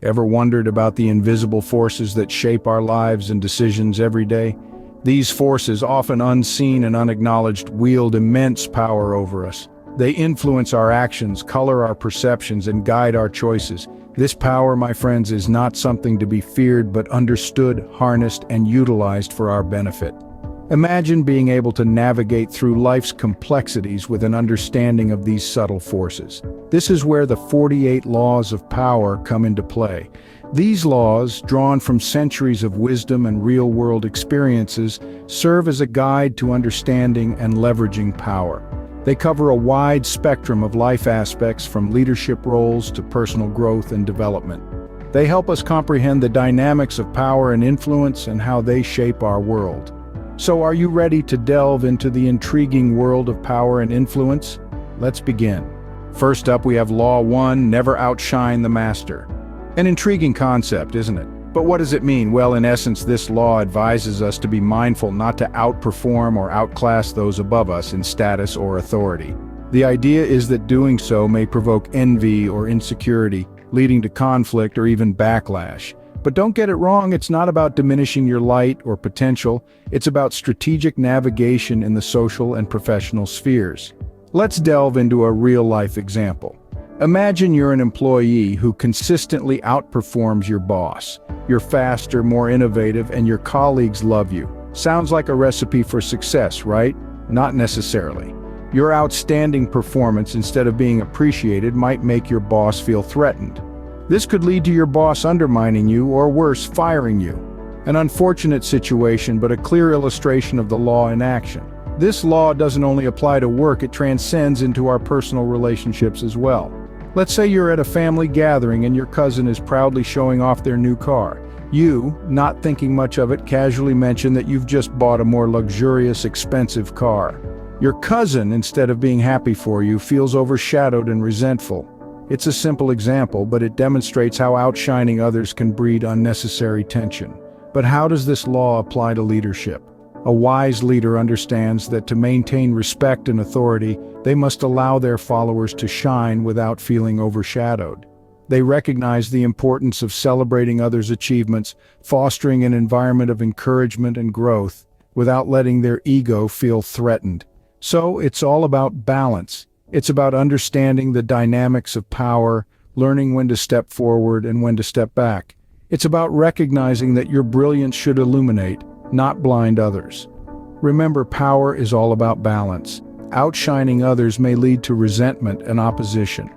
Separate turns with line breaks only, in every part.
Ever wondered about the invisible forces that shape our lives and decisions every day? These forces, often unseen and unacknowledged, wield immense power over us. They influence our actions, color our perceptions, and guide our choices. This power, my friends, is not something to be feared but understood, harnessed, and utilized for our benefit. Imagine being able to navigate through life's complexities with an understanding of these subtle forces. This is where the 48 laws of power come into play. These laws, drawn from centuries of wisdom and real-world experiences, serve as a guide to understanding and leveraging power. They cover a wide spectrum of life aspects, from leadership roles to personal growth and development. They help us comprehend the dynamics of power and influence and how they shape our world. So, are you ready to delve into the intriguing world of power and influence? Let's begin. First up, we have Law 1, never outshine the master. An intriguing concept, isn't it? But what does it mean? Well, in essence, this law advises us to be mindful not to outperform or outclass those above us in status or authority. The idea is that doing so may provoke envy or insecurity, leading to conflict or even backlash. But don't get it wrong, it's not about diminishing your light or potential. It's about strategic navigation in the social and professional spheres. Let's delve into a real-life example. Imagine you're an employee who consistently outperforms your boss. You're faster, more innovative, and your colleagues love you. Sounds like a recipe for success, right? Not necessarily. Your outstanding performance, instead of being appreciated, might make your boss feel threatened. This could lead to your boss undermining you, or worse, firing you. An unfortunate situation, but a clear illustration of the law in action. This law doesn't only apply to work, it transcends into our personal relationships as well. Let's say you're at a family gathering and your cousin is proudly showing off their new car. You, not thinking much of it, casually mention that you've just bought a more luxurious, expensive car. Your cousin, instead of being happy for you, feels overshadowed and resentful. It's a simple example, but it demonstrates how outshining others can breed unnecessary tension. But how does this law apply to leadership? A wise leader understands that to maintain respect and authority, they must allow their followers to shine without feeling overshadowed. They recognize the importance of celebrating others' achievements, fostering an environment of encouragement and growth, without letting their ego feel threatened. So it's all about balance. It's about understanding the dynamics of power, learning when to step forward and when to step back. It's about recognizing that your brilliance should illuminate, not blind others. Remember, power is all about balance. Outshining others may lead to resentment and opposition.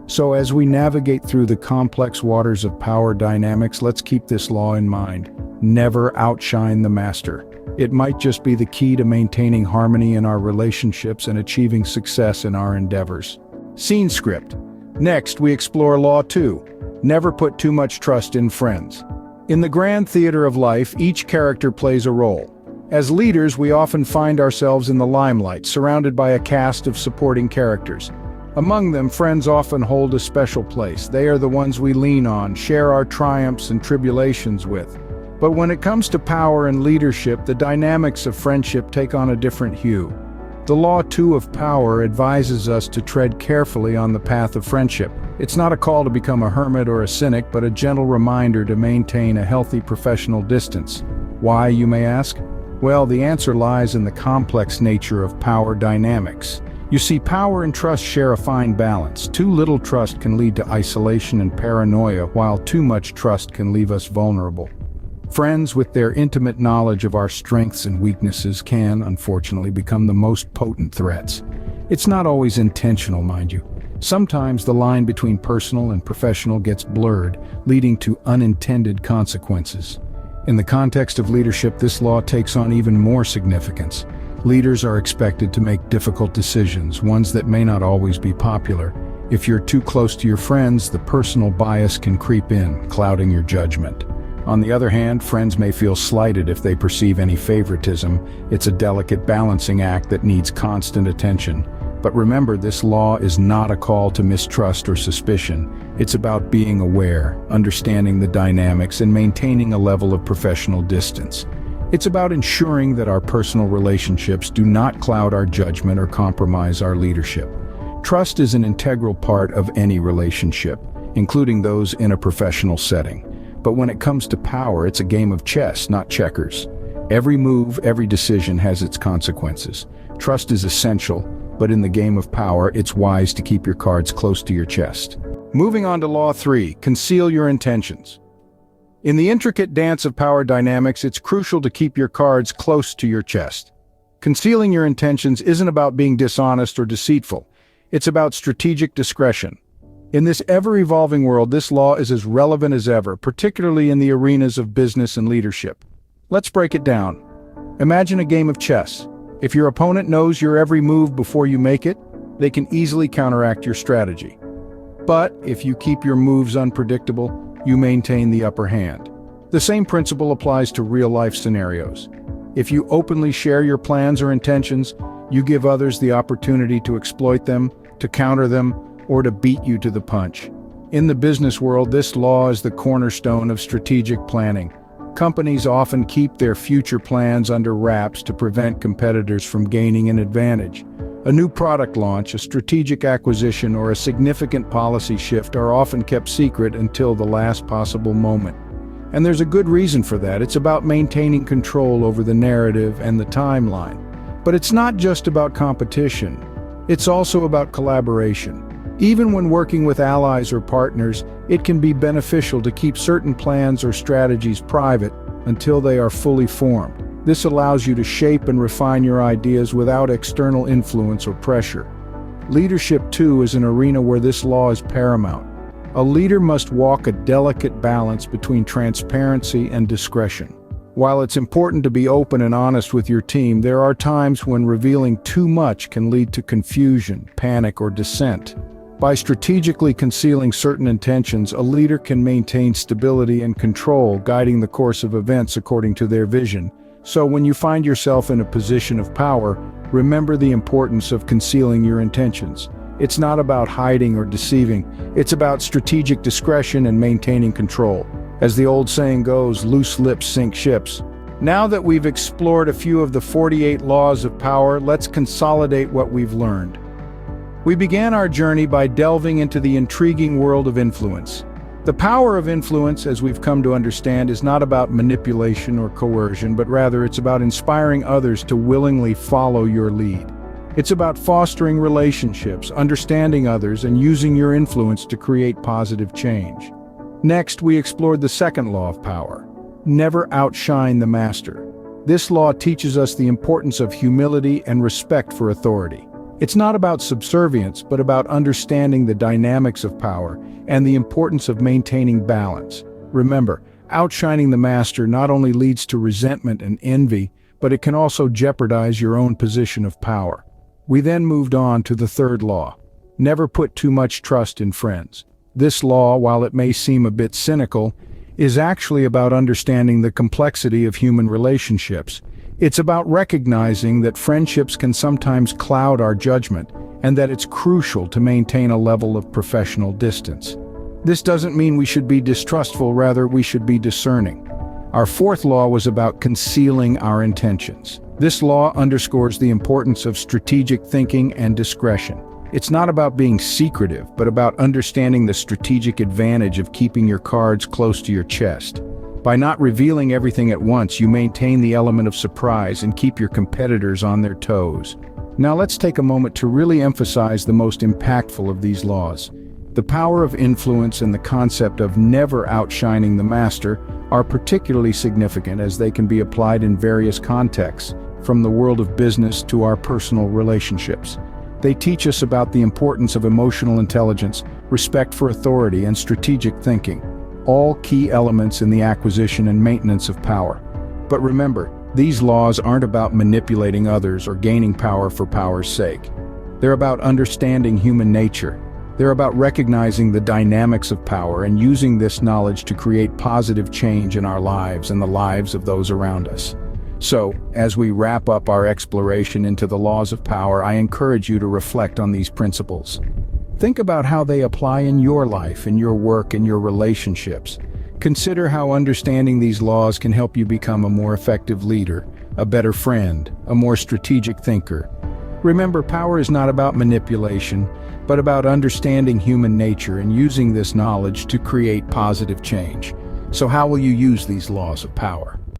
So as we navigate through the complex waters of power dynamics, let's keep this law in mind. Never outshine the master. It might just be the key to maintaining harmony in our relationships and achieving success in our endeavors. Scene script. Next, we explore Law 2. Never put too much trust in friends. In the grand theater of life, each character plays a role. As leaders, we often find ourselves in the limelight, surrounded by a cast of supporting characters. Among them, friends often hold a special place. They are the ones we lean on, share our triumphs and tribulations with. But when it comes to power and leadership, the dynamics of friendship take on a different hue. The Law 2 of power advises us to tread carefully on the path of friendship. It's not a call to become a hermit or a cynic, but a gentle reminder to maintain a healthy professional distance. Why, you may ask? Well, the answer lies in the complex nature of power dynamics. You see, power and trust share a fine balance. Too little trust can lead to isolation and paranoia, while too much trust can leave us vulnerable. Friends, with their intimate knowledge of our strengths and weaknesses, can, unfortunately, become the most potent threats. It's not always intentional, mind you. Sometimes the line between personal and professional gets blurred, leading to unintended consequences. In the context of leadership, this law takes on even more significance. Leaders are expected to make difficult decisions, ones that may not always be popular. If you're too close to your friends, the personal bias can creep in, clouding your judgment. On the other hand, friends may feel slighted if they perceive any favoritism. It's a delicate balancing act that needs constant attention. But remember, this law is not a call to mistrust or suspicion. It's about being aware, understanding the dynamics, and maintaining a level of professional distance. It's about ensuring that our personal relationships do not cloud our judgment or compromise our leadership. Trust is an integral part of any relationship. including those in a professional setting. But when it comes to power, it's a game of chess, not checkers. Every move, every decision has its consequences. Trust is essential, but in the game of power, it's wise to keep your cards close to your chest. Moving on to Law 3, conceal your intentions. In the intricate dance of power dynamics, it's crucial to keep your cards close to your chest. Concealing your intentions isn't about being dishonest or deceitful. It's about strategic discretion. In this ever-evolving world, this law is as relevant as ever, particularly in the arenas of business and leadership. Let's break it down. Imagine a game of chess. If your opponent knows your every move before you make it, they can easily counteract your strategy. But if you keep your moves unpredictable, you maintain the upper hand. The same principle applies to real-life scenarios. If you openly share your plans or intentions, you give others the opportunity to exploit them, to counter them, or to beat you to the punch. In the business world, this law is the cornerstone of strategic planning. Companies often keep their future plans under wraps to prevent competitors from gaining an advantage. A new product launch, a strategic acquisition, or a significant policy shift are often kept secret until the last possible moment. And there's a good reason for that. It's about maintaining control over the narrative and the timeline. But it's not just about competition. It's also about collaboration. Even when working with allies or partners, it can be beneficial to keep certain plans or strategies private until they are fully formed. This allows you to shape and refine your ideas without external influence or pressure. Leadership, too, is an arena where this law is paramount. A leader must walk a delicate balance between transparency and discretion. While it's important to be open and honest with your team, there are times when revealing too much can lead to confusion, panic, or dissent. By strategically concealing certain intentions, a leader can maintain stability and control, guiding the course of events according to their vision. So when you find yourself in a position of power, remember the importance of concealing your intentions. It's not about hiding or deceiving. It's about strategic discretion and maintaining control. As the old saying goes, loose lips sink ships. Now that we've explored a few of the 48 laws of power, let's consolidate what we've learned. We began our journey by delving into the intriguing world of influence. The power of influence, as we've come to understand, is not about manipulation or coercion, but rather it's about inspiring others to willingly follow your lead. It's about fostering relationships, understanding others, and using your influence to create positive change. Next, we explored the second law of power. Never outshine the master. This law teaches us the importance of humility and respect for authority. It's not about subservience, but about understanding the dynamics of power and the importance of maintaining balance. Remember, outshining the master not only leads to resentment and envy, but it can also jeopardize your own position of power. We then moved on to the third law. Never put too much trust in friends. This law, while it may seem a bit cynical, is actually about understanding the complexity of human relationships. It's about recognizing that friendships can sometimes cloud our judgment, and that it's crucial to maintain a level of professional distance. This doesn't mean we should be distrustful, rather we should be discerning. Our fourth law was about concealing our intentions. This law underscores the importance of strategic thinking and discretion. It's not about being secretive, but about understanding the strategic advantage of keeping your cards close to your chest. By not revealing everything at once, you maintain the element of surprise and keep your competitors on their toes. Now let's take a moment to really emphasize the most impactful of these laws. The power of influence and the concept of never outshining the master are particularly significant as they can be applied in various contexts, from the world of business to our personal relationships. They teach us about the importance of emotional intelligence, respect for authority, and strategic thinking, all key elements in the acquisition and maintenance of power. But remember, these laws aren't about manipulating others or gaining power for power's sake. They're about understanding human nature. They're about recognizing the dynamics of power and using this knowledge to create positive change in our lives and the lives of those around us. So, as we wrap up our exploration into the laws of power, I encourage you to reflect on these principles. Think about how they apply in your life, in your work, and your relationships. Consider how understanding these laws can help you become a more effective leader, a better friend, a more strategic thinker. Remember, power is not about manipulation, but about understanding human nature and using this knowledge to create positive change. So how will you use these laws of power?